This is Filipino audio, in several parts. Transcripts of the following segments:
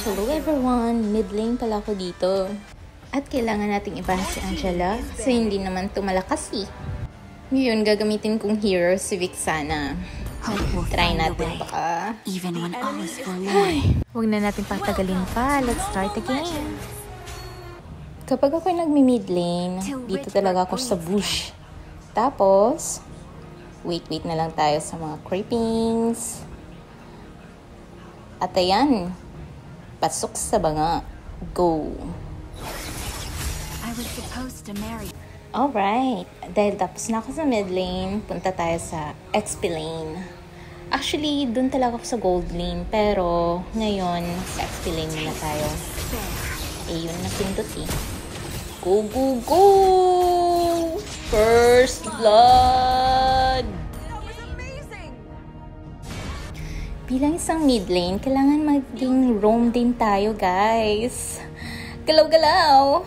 Hello everyone! Mid lane pala ako dito. At kailangan nating iban si Angela kasi hindi naman tumalakas eh. Ngayon gagamitin kong hero si Vixana. Try natin baka. Huwag na natin patagalin pa. Let's start again. Kapag ako'y nagmi-mid lane, dito talaga ako sa bush. Tapos, wait na lang tayo sa mga creepings. At ayan, pasok sa banga. Go! Alright, dahil tapos na ako sa mid lane, punta tayo sa XP lane. Actually, dun talaga ako sa gold lane, pero ngayon, sa XP lane muna tayo. Eh, yun na pindot eh. Go, go, go! First blood! Bilang isang mid lane, kailangan maging roam din tayo, guys. Galaw-galaw!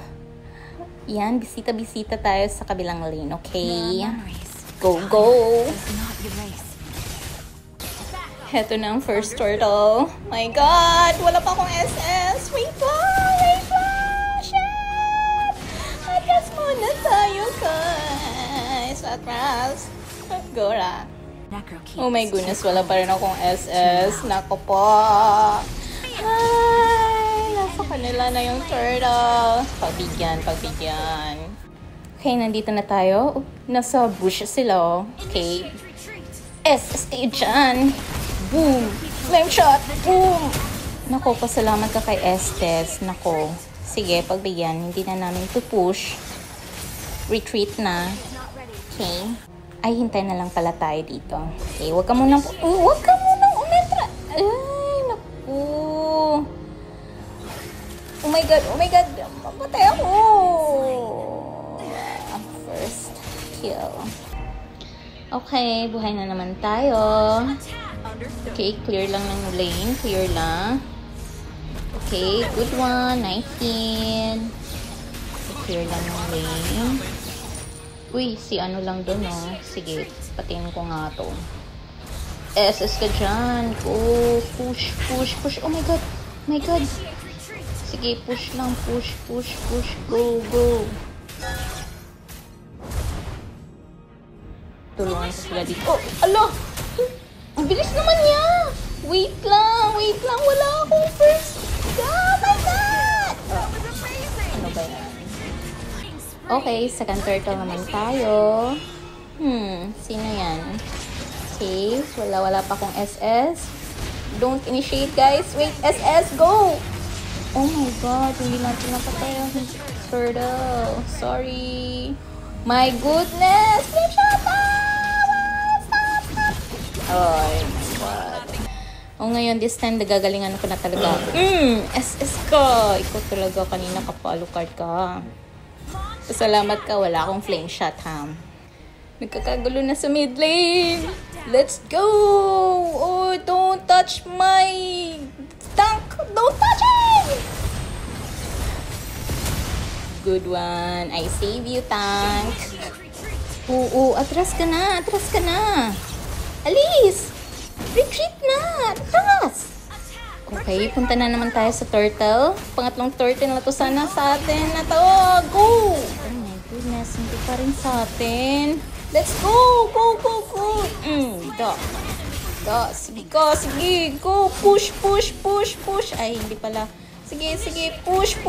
Yan, bisita-bisita tayo sa kabilang lane, okay? Go, go! Heto na ang first turtle. My God! Wala pa akong SS! Wait lang! Shit! Atras muna tayo, guys! Atras! Gora! Oh my goodness, wala pa rin akong SS. Nako po! Ay, nasa kanila na yung turtle. Pagbigyan. Okay, nandito na tayo. Nasa bush sila. Okay. SS kayo dyan. Boom! Flame shot! Boom! Nako, pasalamat ka kay Estes. Nako. Sige, pagbigyan. Hindi na namin to push. Retreat na. Okay. Ay, hintay na lang pala tayo dito. Okay, huwag ka munang umetra. Ay, naku. Oh my God. Mapatay ako. First kill. Okay, buhay na naman tayo. Okay, clear lang ng lane. Clear lang. Okay, good one. 19. Clear lang ng lane. Uy, si ano lang doon, oh. Sige, patingin ko nga to. SS ka dyan. Go, push. Oh my God. Sige, push lang. Push. Go. Tulungan ko sila dito. Oh, ala! Ang bilis naman niya! Wait lang. Wala akong first. Oh my God! Ano ba yan? Okay, second turtle naman tayo. Sino yan? Okay, wala pa akong SS. Don't initiate, guys. Wait, SS, go! Oh my God, hindi natin napatay ang turtle. Sorry. My goodness! Flip shot! Stop! Oh my God. Oh, ngayon, this time, nagagalingan ko na talaga. SS ka! Ikaw talaga, kanina kapalo card ka. Salamat ka, wala akong flame shot, ha? Nagkakagulo na sa mid lane. Let's go! Oh, don't touch my tank! Don't touch it! Good one. I save you, tank. Oo, atras ka na. Alice! Retreat na! Atras! Okay, punta na naman tayo sa turtle. Pangatlong turtle na to sana sa atin na to. Go! Oh my goodness, hindi pa rin sa atin. Let's go! Go! Sige. Go! Push. Ay, hindi pala. Sige. Push.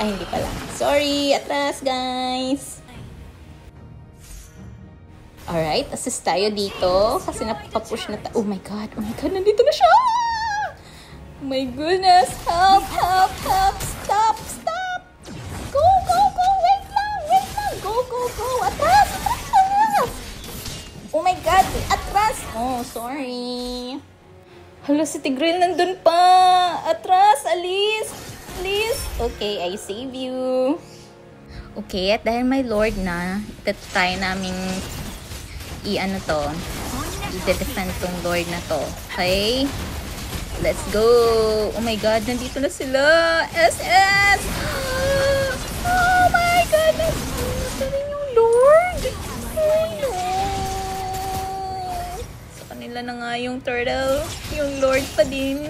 Ay, hindi pala. Sorry, atras, guys. Alright, assist tayo dito. Kasi napaka-push na tayo. Oh my God, nandito na siya! Oh my goodness! Help! Stop! Go! Wait lang! Go! Atras! Oh my God! Atras! Oh, sorry. Hala, si Tigril nandun pa! Atras! Alice! Okay, I save you. Okay, at dahil may Lord na, ito tayo naming i-defend tong Lord na to. Okay? Let's go! Oh my God, nandito na sila! SS! Oh my goodness! Ito rin yung Lord! Oh no! Sa kanila na nga yung turtle. Yung Lord pa din.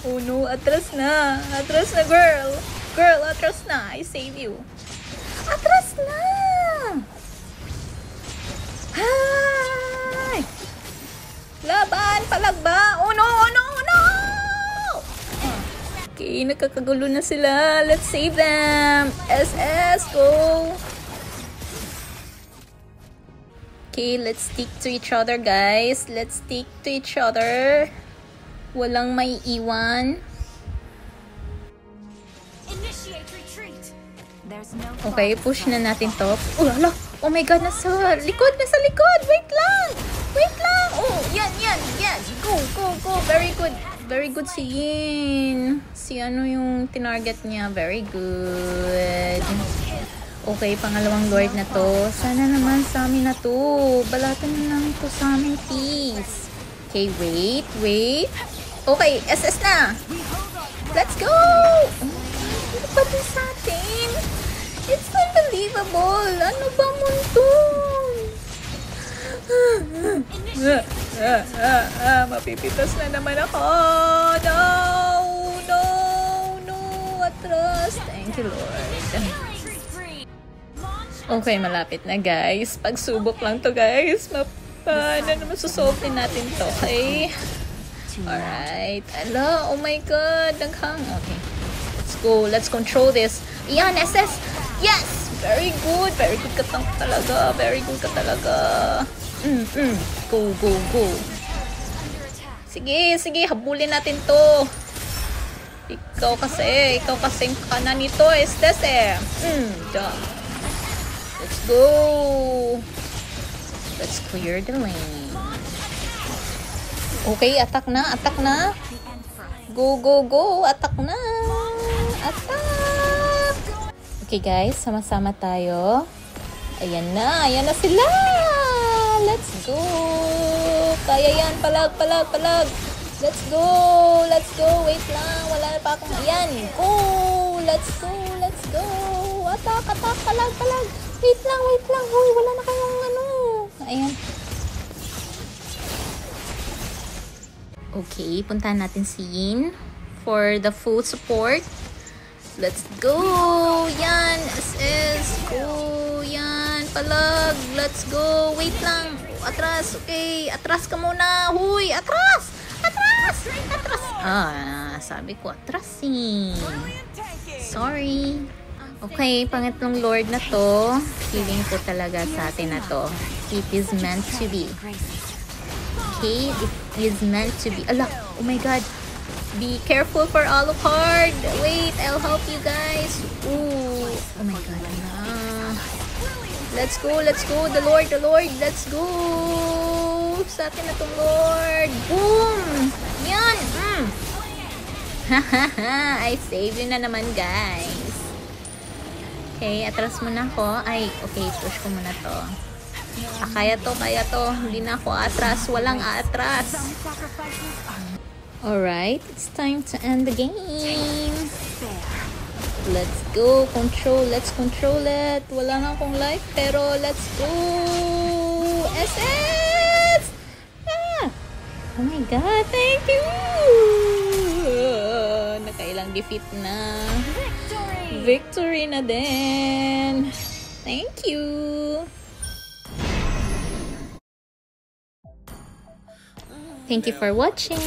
Oh no, atras na. Atras na, girl. Girl, atras na. I save you. Atras na! Hi! Laban! Palagba! Oh no! Oh no! Oh no! Okay, nakakagulo na sila. Let's save them. SS, go! Okay, let's stick to each other, guys. Let's stick to each other. Walang may iwan. Okay, push na natin to. Oh, ala! Oh my God, nasa likod! Nasa likod! Wait lang! Wait lang! Oh, yan, yan, yan! Go, go, go! Very good! Very good si Yin. Si ano yung tinarget niya. Very good. Okay, pangalawang Lord na to. Sana naman sa amin na to. Balatan na lang to sa amin, please. Okay, wait, wait. Okay, SS na. Let's go! Ano ba din sa atin? It's unbelievable. Ano ba mundo? Mapipitas na naman ako. No! No! No! Atras. Thank you, Lord. Okay, malapit na, guys. Pagsubok lang to, guys. Paano naman susolve din natin to, okay? Alright. Ala, oh my God. Naghang. Okay. Let's go. Let's control this. Yan, SS. Yes! Very good. Very good ka talaga. Very good ka talaga. Go, go, go. Sige, sige. Habulin natin to. Ikaw kasing kanan nito, Estes eh. Duh. Let's go. Let's clear the lane. Okay, attack na, attack na. Go, go, go. Attack na. Attack. Okay, guys, sama-sama tayo. Ayan na sila. Let's go. Kaya yan, palag. Let's go. Let's go. Wait lang, wala na pa akong ayan. Go. Let's go. Attack, palag. Wait lang. Hoy, wala na kayong ano. Ayan. Okay, puntahan natin si Yin for the full support. Let's go. Yan, SS. Go. Yan, palag. Let's go. Wait lang. Atras. Okay, atras ka muna. Huy, atras. Sabi ko atras eh. Sorry. Okay, pangatlong Lord na to. Feeling ko talaga sa atin na to. It is meant to be. Okay, it is meant to be. Ala, oh my God. Be careful for Alucard. Wait, I'll help you guys. Ooh, oh my God. Let's go. The Lord. Let's go. Sa atin na tong Lord. Boom. Yan. Hahaha, I saved you na naman, guys. Okay, atras muna ako. Ay, okay, push ko muna to. Kaya to. Hindi na ako atras. Walang atras. Alright, it's time to end the game. Let's go. Let's control it. Wala na akong life, pero let's go. SS! Oh my God, thank you! Nakailang defeat na. Victory na din. Thank you. Thank you for watching.